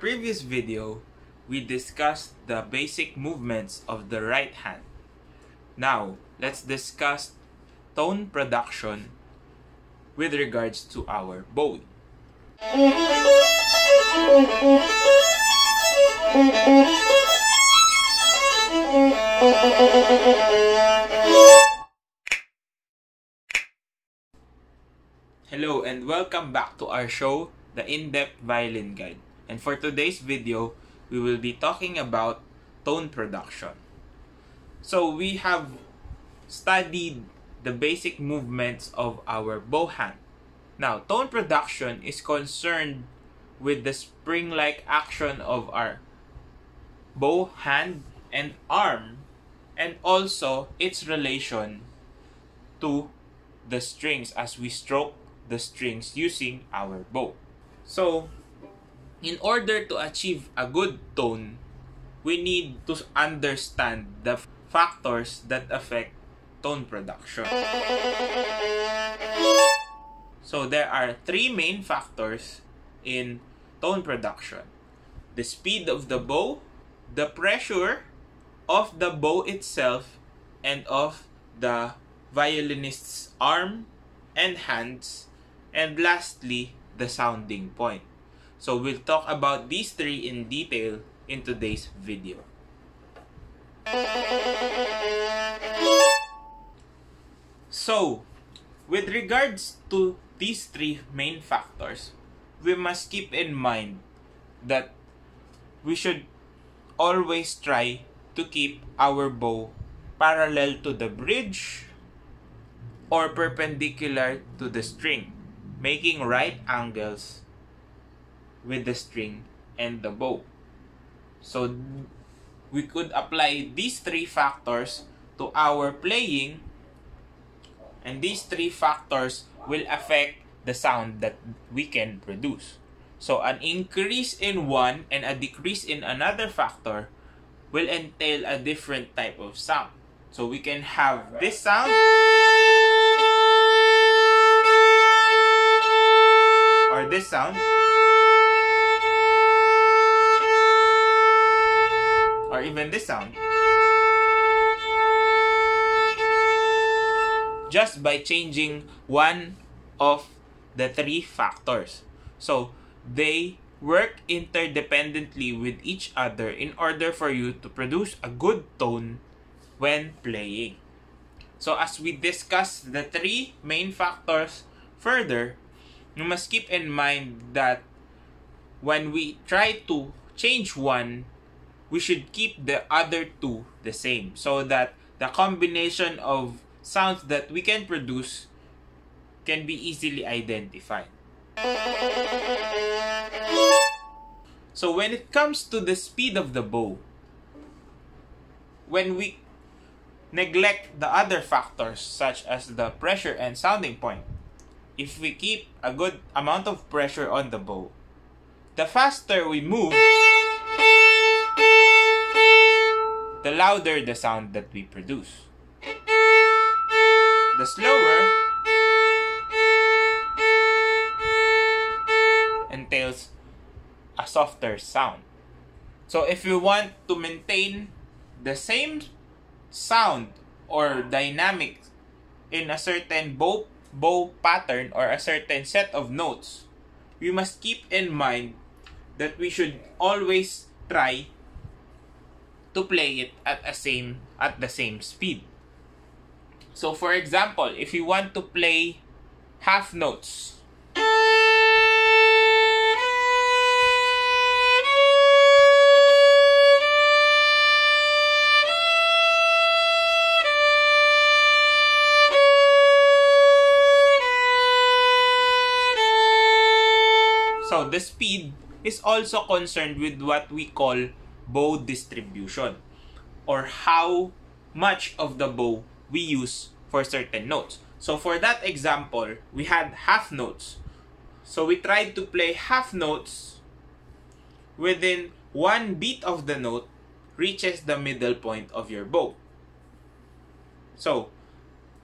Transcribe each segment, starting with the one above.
previous video, we discussed the basic movements of the right hand. Now, let's discuss tone production with regards to our bow. Hello and welcome back to our show, the In-Depth Violin Guide. And for today's video, we will be talking about tone production. So we have studied the basic movements of our bow hand. Now, tone production is concerned with the spring-like action of our bow hand and arm, and also its relation to the strings as we stroke the strings using our bow. So, in order to achieve a good tone, we need to understand the factors that affect tone production. So, there are three main factors in tone production: the speed of the bow, the pressure of the bow itself, and of the violinist's arm and hands, and lastly, the sounding point. So we'll talk about these three in detail in today's video. So, with regards to these three main factors, we must keep in mind that we should always try to keep our bow parallel to the bridge or perpendicular to the string, making right angles with the string and the bow. So we could apply these three factors to our playing, and these three factors will affect the sound that we can produce. So an increase in one and a decrease in another factor will entail a different type of sound. So we can have this sound, or this sound, or even this sound, just by changing one of the three factors. So they work interdependently with each other in order for you to produce a good tone when playing. So as we discuss the three main factors further, you must keep in mind that when we try to change one, we should keep the other two the same, so that the combination of sounds that we can produce can be easily identified. So when it comes to the speed of the bow, when we neglect the other factors such as the pressure and sounding point, if we keep a good amount of pressure on the bow, the faster we move, the louder the sound that we produce. The slower entails a softer sound. So if you want to maintain the same sound or dynamic in a certain bow pattern or a certain set of notes, we must keep in mind that we should always try to play it at the same speed. So for example, if you want to play half notes, so the speed is also concerned with what we call bow distribution, or how much of the bow we use for certain notes. So for that example, we had half notes. So we tried to play half notes within one beat of the note reaches the middle point of your bow. So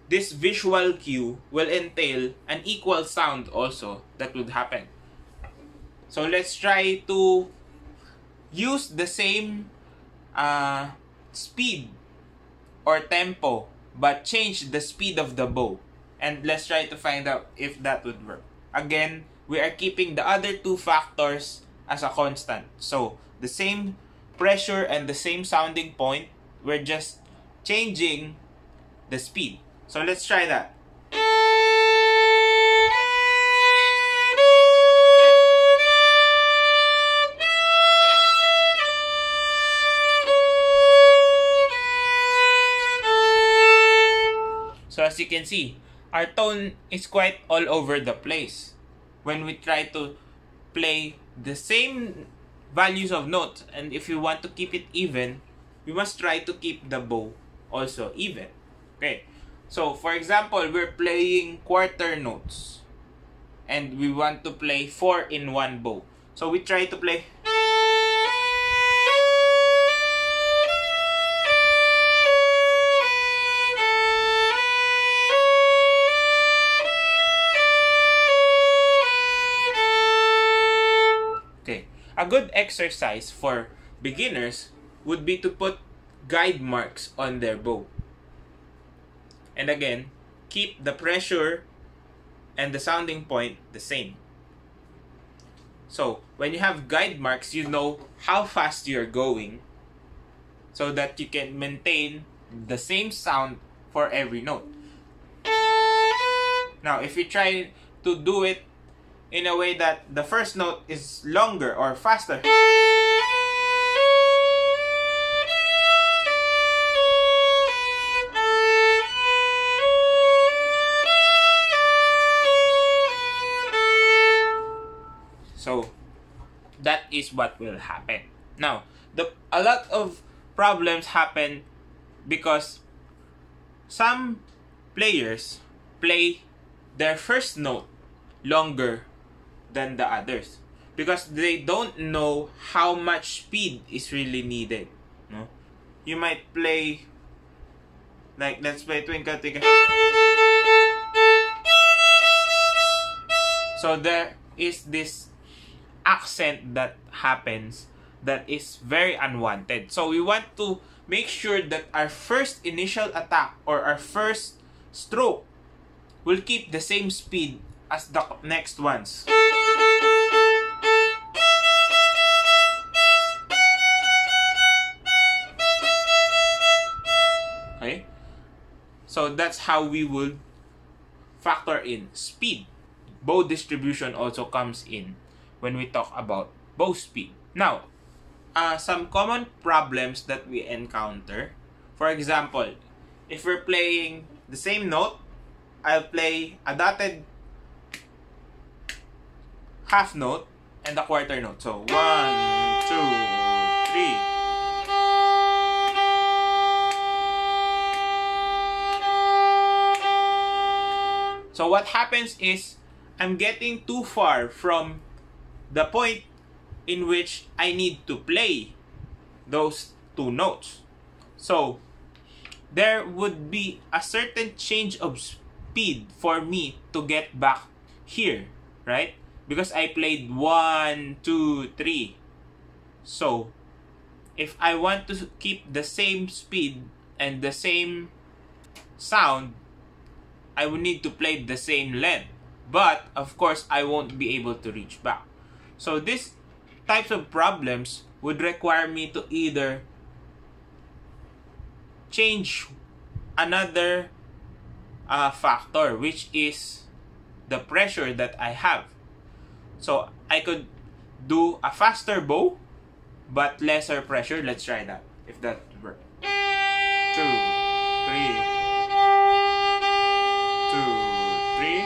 this visual cue will entail an equal sound also that would happen. So let's try to use the same speed or tempo, but change the speed of the bow. And let's try to find out if that would work. Again, we are keeping the other two factors as a constant. So, the same pressure and the same sounding point, we're just changing the speed. So, let's try that. So as you can see, our tone is quite all over the place when we try to play the same values of notes. And if you want to keep it even, we must try to keep the bow also even. Okay, so for example, we're playing quarter notes and we want to play 4 in one bow. So we try to play. A good exercise for beginners would be to put guide marks on their bow. And again, keep the pressure and the sounding point the same. So, when you have guide marks, you know how fast you're going so that you can maintain the same sound for every note. Now, if you try to do it in a way that the first note is longer or faster, so that is what will happen. Now, a lot of problems happen because some players play their first note longer than the others because they don't know how much speed is really needed. No? You might play, like, let's play Twinkle Twinkle. So there is this accent that happens that is very unwanted. So we want to make sure that our first initial attack or our first stroke will keep the same speed as the next ones. Okay? So that's how we would factor in speed. Bow distribution also comes in when we talk about bow speed. Now, some common problems that we encounter. For example, if we're playing the same note, I'll play a dotted half note and a quarter note. So 1, 2, 3. So what happens is I'm getting too far from the point in which I need to play those two notes. So there would be a certain change of speed for me to get back here, right? Because I played 1, 2, 3. So if I want to keep the same speed and the same sound, I would need to play the same length. But of course, I won't be able to reach back. So these types of problems would require me to either change another factor, which is the pressure that I have. So I could do a faster bow but lesser pressure. Let's try that, if that works. 2, 3. 2, 3.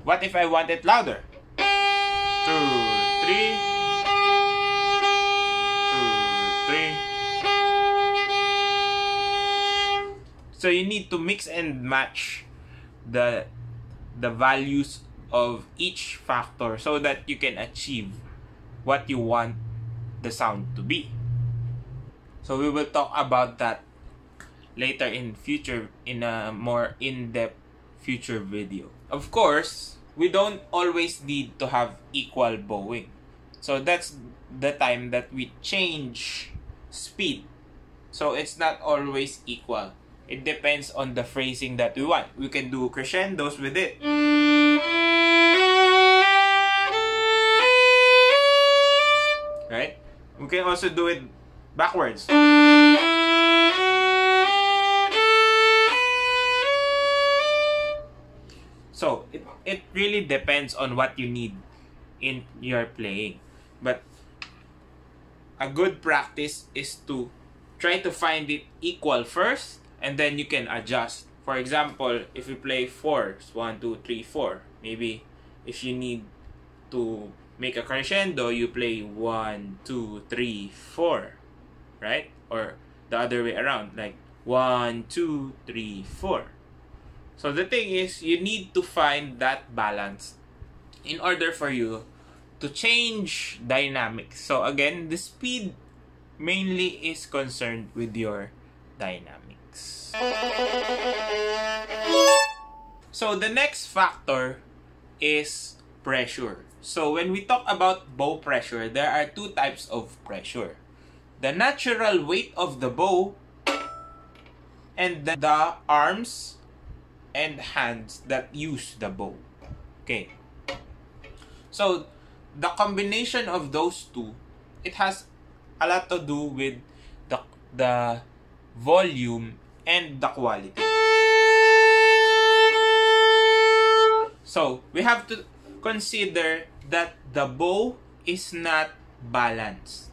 What if I want it louder? 2, 3. 2, 3. So you need to mix and match the values of each factor so that you can achieve what you want the sound to be. So we will talk about that later in a more in-depth future video. Of course, we don't always need to have equal bowing. So that's the time that we change speed. So it's not always equal. It depends on the phrasing that we want. We can do crescendos with it. Right? We can also do it backwards. So it really depends on what you need in your playing. But a good practice is to try to find it equal first, and then you can adjust. For example, if you play 4s, 1, 2, 3, 4, maybe if you need to make a crescendo, you play 1, 2, 3, 4, right? Or the other way around, like 1, 2, 3, 4. So the thing is, you need to find that balance in order for you to change dynamics. So again, the speed mainly is concerned with your dynamics. So the next factor is pressure. So when we talk about bow pressure, there are two types of pressure. The natural weight of the bow and the arms and hands that use the bow. Okay. So the combination of those two, it has a lot to do with the volume and the quality. So we have to consider that the bow is not balanced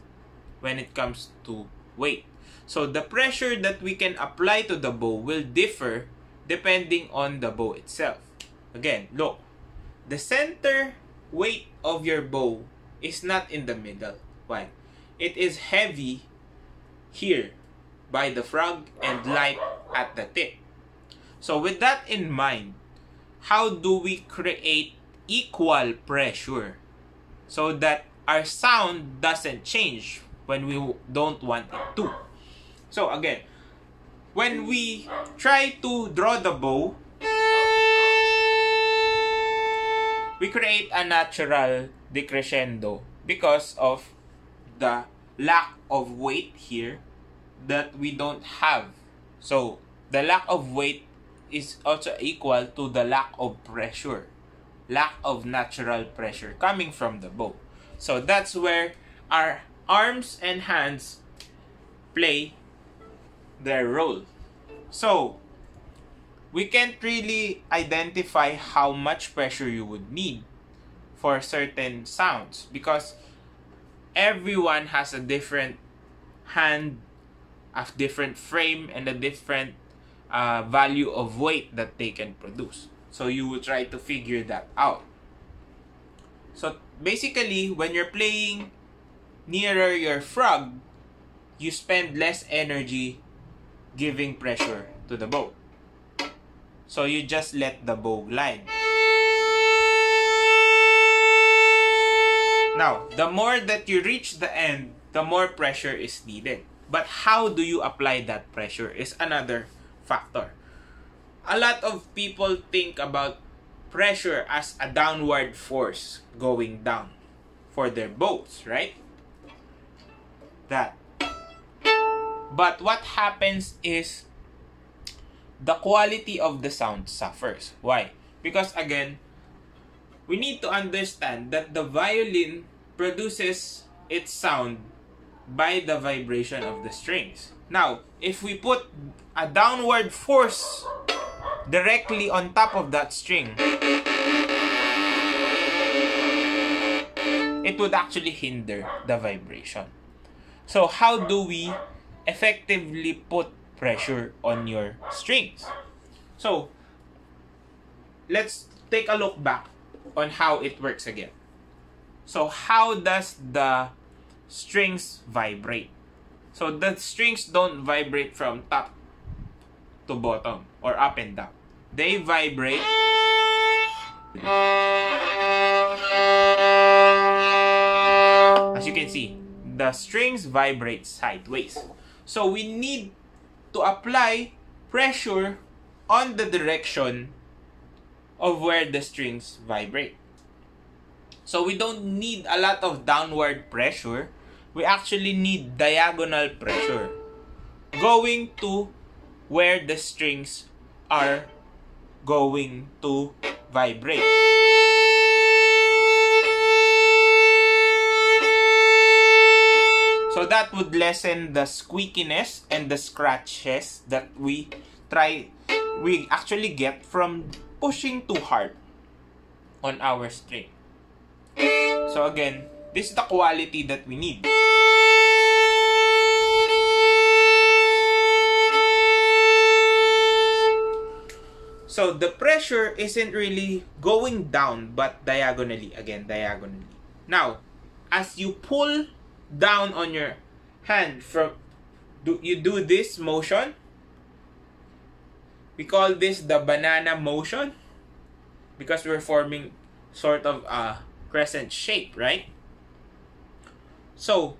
when it comes to weight. So the pressure that we can apply to the bow will differ depending on the bow itself. Again, look, the center weight of your bow is not in the middle. Why? It is heavy here by the frog and light at the tip. So with that in mind, how do we create equal pressure so that our sound doesn't change when we don't want it to? So again, when we try to draw the bow, we create a natural decrescendo because of the lack of weight here that we don't have. So the lack of weight is also equal to the lack of pressure, lack of natural pressure coming from the bow. So that's where our arms and hands play their role. So we can't really identify how much pressure you would need for certain sounds because everyone has a different hand, a different frame, and a different value of weight that they can produce. So you will try to figure that out. So basically, when you're playing nearer your frog, you spend less energy giving pressure to the bow. So you just let the bow glide. Now, the more that you reach the end, the more pressure is needed. But how do you apply that pressure is another factor. A lot of people think about pressure as a downward force going down for their bows, right? That. But what happens is the quality of the sound suffers. Why? Because again, we need to understand that the violin produces its sound by the vibration of the strings. Now, if we put a downward force directly on top of that string, it would actually hinder the vibration. So how do we effectively put pressure on your strings? So let's take a look back on how it works again. So how does the strings vibrate? So the strings don't vibrate from top to bottom or up and down. They vibrate as you can see, the strings vibrate sideways. So we need to apply pressure on the direction of where the strings vibrate. So we don't need a lot of downward pressure. We actually need diagonal pressure going to where the strings are going to vibrate. So that would lessen the squeakiness and the scratches that we actually get from pushing too hard on our string. So again, this is the quality that we need. So the pressure isn't really going down, but diagonally. Again, diagonally. Now, as you pull down on your hand you do this motion. We call this the banana motion because we're forming sort of a crescent shape, right? So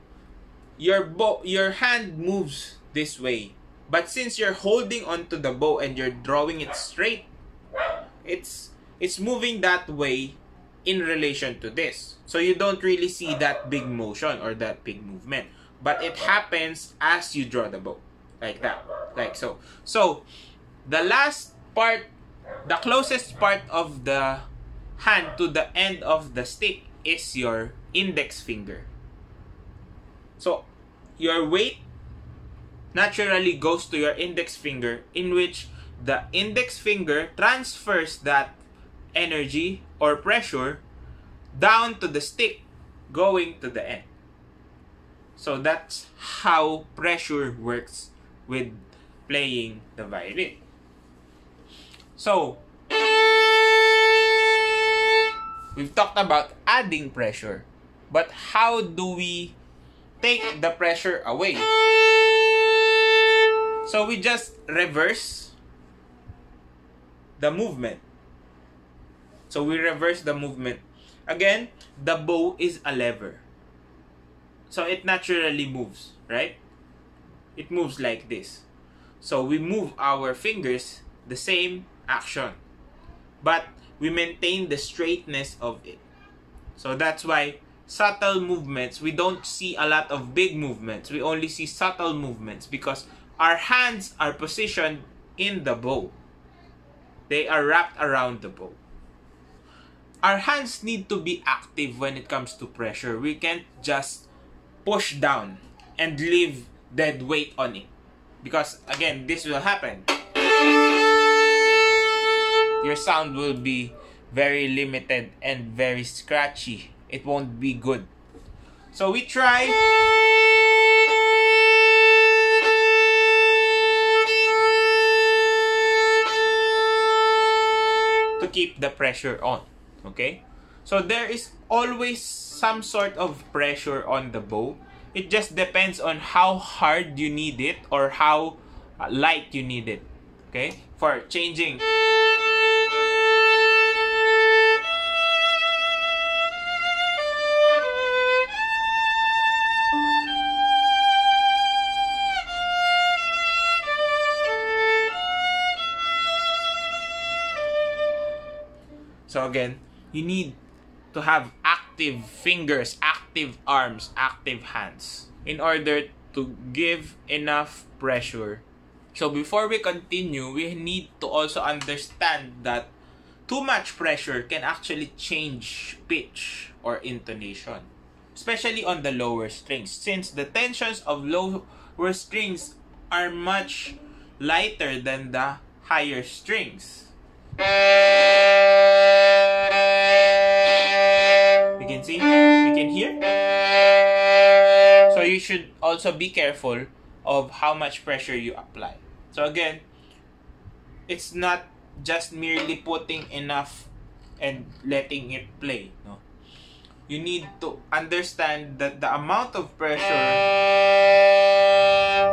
your hand moves this way, but since you're holding onto the bow and you're drawing it straight, it's moving that way in relation to this. So you don't really see that big motion or that big movement, but it happens as you draw the bow, like that, like so. So the last part, the closest part of the hand to the end of the stick is your index finger. So your weight naturally goes to your index finger, in which the index finger transfers that energy or pressure down to the stick going to the end. So that's how pressure works with playing the violin. So we've talked about adding pressure, but how do we take the pressure away? So we just reverse the movement. So we reverse the movement. Again, the bow is a lever. So it naturally moves, right? It moves like this. So we move our fingers the same action, but we maintain the straightness of it. So that's why subtle movements, we don't see a lot of big movements. We only see subtle movements because our hands are positioned in the bow. They are wrapped around the bow. Our hands need to be active when it comes to pressure. We can't just push down and leave dead weight on it, because again, this will happen. Your sound will be very limited and very scratchy. It won't be good. So we try to keep the pressure on. Okay? So there is always some sort of pressure on the bow. It just depends on how hard you need it or how light you need it. Okay? For changing. So again, you need to have active fingers, active arms, active hands in order to give enough pressure. So before we continue, we need to also understand that too much pressure can actually change pitch or intonation, especially on the lower strings, since the tensions of lower strings are much lighter than the higher strings. We can see, we can hear. So you should also be careful of how much pressure you apply. So again, it's not just merely putting enough and letting it play. No, you need to understand that the amount of pressure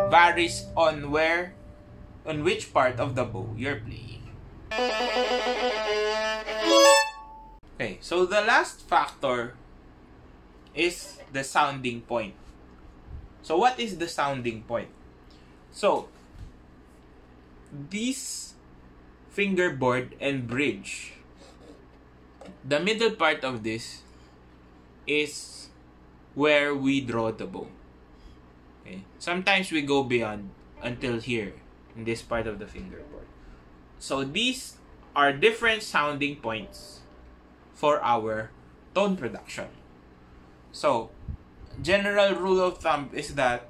varies on which part of the bow you're playing. Okay, so the last factor is the sounding point. So what is the sounding point? So this fingerboard and bridge The middle part of this is where we draw the bow. Okay. Sometimes we go beyond until here in this part of the fingerboard. So these are different sounding points for our tone production. So general rule of thumb is that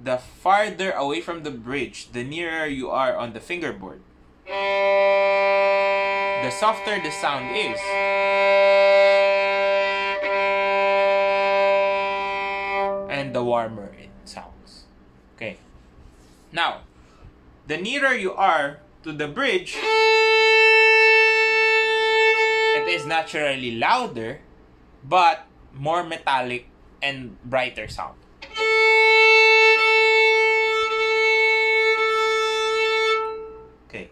the farther away from the bridge, the nearer you are on the fingerboard, the softer the sound is. And the warmer it sounds. Okay. Now, the nearer you are to the bridge, it is naturally louder, but more metallic and brighter sound. Okay.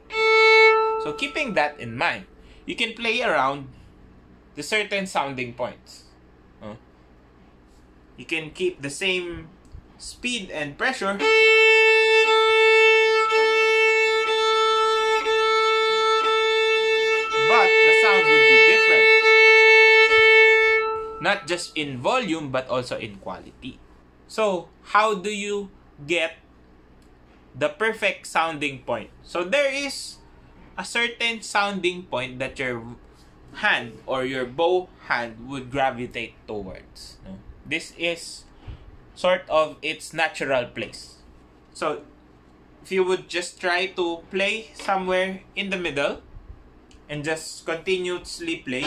So keeping that in mind, you can play around the certain sounding points. You can keep the same speed and pressure, but the sound would be different. Not just in volume, but also in quality. So, how do you get the perfect sounding point? So, there is a certain sounding point that your hand or your bow hand would gravitate towards. This is sort of its natural place. So, if you would just try to play somewhere in the middle and just continuously play,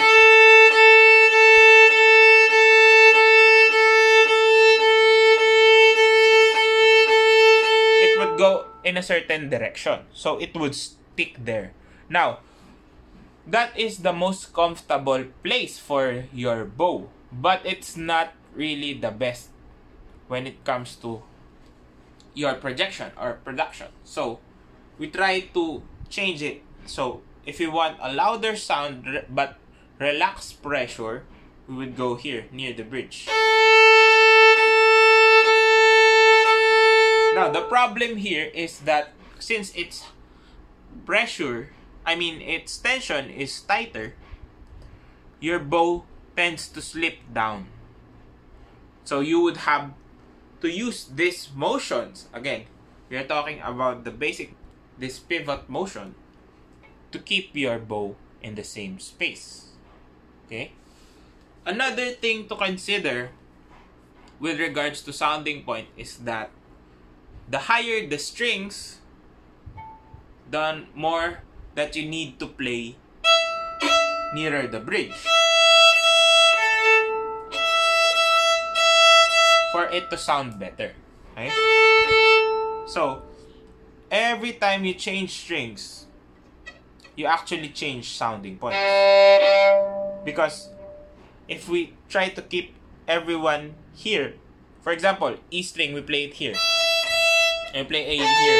it would go in a certain direction. So, it would stick there. Now, that is the most comfortable place for your bow, but it's not really the best when it comes to your projection or production. So we try to change it. So if you want a louder sound but relaxed pressure, we would go here near the bridge. Now the problem here is that since its its tension is tighter, your bow tends to slip down. So you would have to use these motions. Again, we are talking about the basic, this pivot motion, to keep your bow in the same space. Okay? Another thing to consider with regards to sounding point is that the higher the strings, the more that you need to play nearer the bridge for it to sound better. Okay? So, every time you change strings, you actually change sounding points. Because if we try to keep everyone here, for example, E string, we play it here. And we play A here.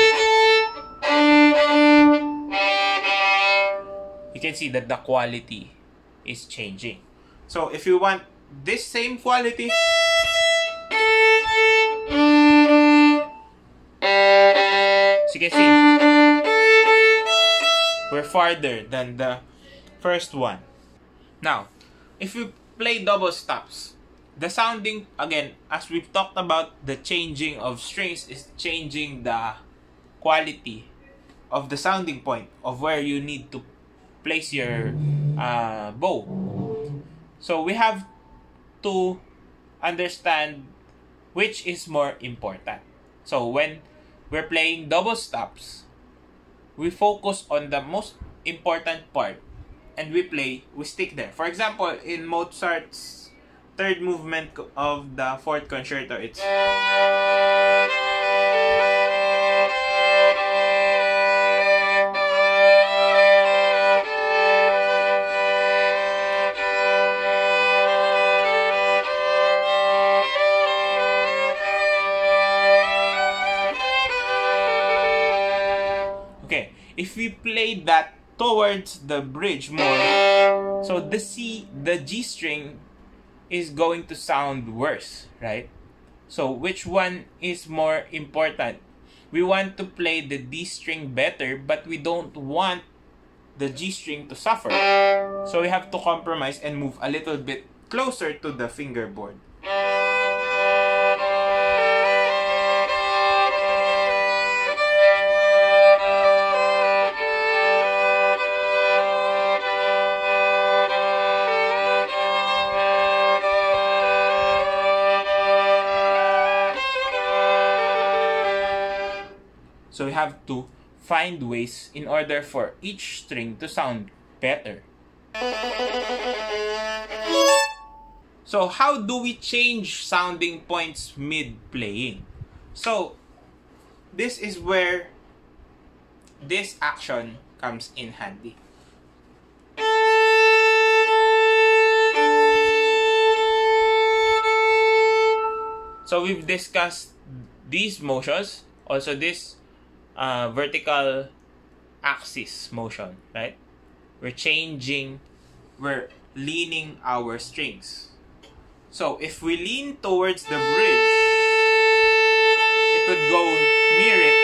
You can see that the quality is changing. So if you want this same quality, so you can see we're farther than the first one. Now, if you play double stops, the sounding, again, as we've talked about, the changing of strings is changing the quality of the sounding point of where you need to place your bow. So we have to understand which is more important. So when we're playing double stops, we focus on the most important part and we stick there. For example, in Mozart's third movement of the fourth concerto, it's okay. If we play that towards the bridge more, so the G string is going to sound worse, right? So which one is more important? We want to play the D string better, but we don't want the G string to suffer. So we have to compromise and move a little bit closer to the fingerboard. So we have to find ways in order for each string to sound better. So how do we change sounding points mid-playing? So this is where this action comes in handy. So we've discussed these motions, also this vertical axis motion, right? We're leaning our strings. So if we lean towards the bridge, it would go near it.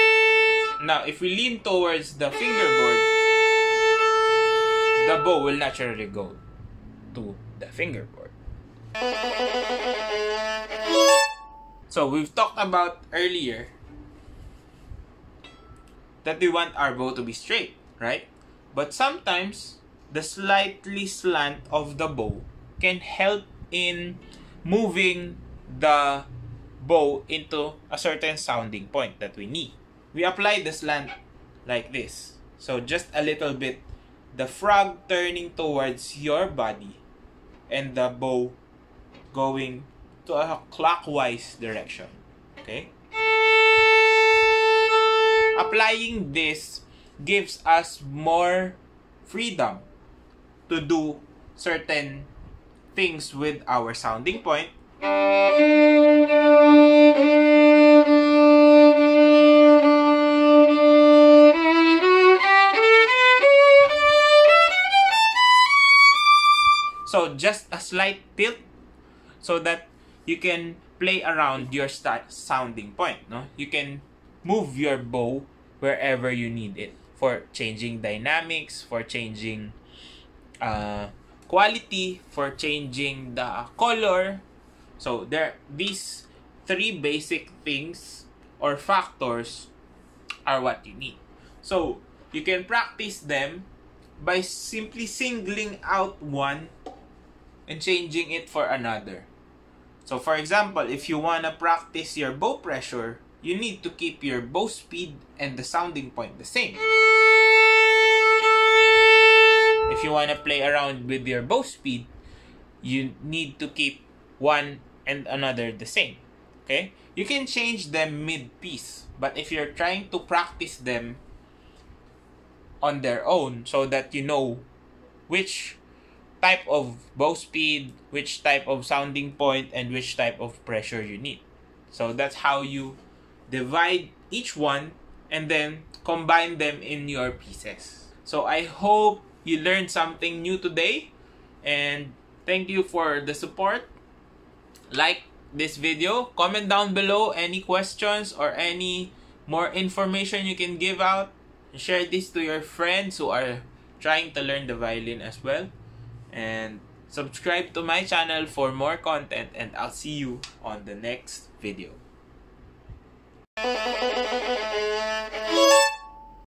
Now, if we lean towards the fingerboard, the bow will naturally go to the fingerboard. So we've talked about earlier that we want our bow to be straight, right? But sometimes the slightly slant of the bow can help in moving the bow into a certain sounding point that we need. We apply the slant like this. So just a little bit, the frog turning towards your body and the bow going to a clockwise direction. Okay? Applying this gives us more freedom to do certain things with our sounding point. So just a slight tilt so that you can play around your sounding point. No? You can move your bow wherever you need it for changing dynamics, for changing quality, for changing the color. So these three basic things or factors are what you need. So you can practice them by simply singling out one and changing it for another. So for example, if you want to practice your bow pressure, you need to keep your bow speed and the sounding point the same. If you want to play around with your bow speed, you need to keep one and another the same. Okay? You can change them mid-piece, but if you're trying to practice them on their own so that you know which type of bow speed, which type of sounding point, and which type of pressure you need. So that's how you divide each one and then combine them in your pieces. So I hope you learned something new today, and thank you for the support. Like this video, comment down below any questions or any more information you can give out. Share this to your friends who are trying to learn the violin as well. And subscribe to my channel for more content, and I'll see you on the next video.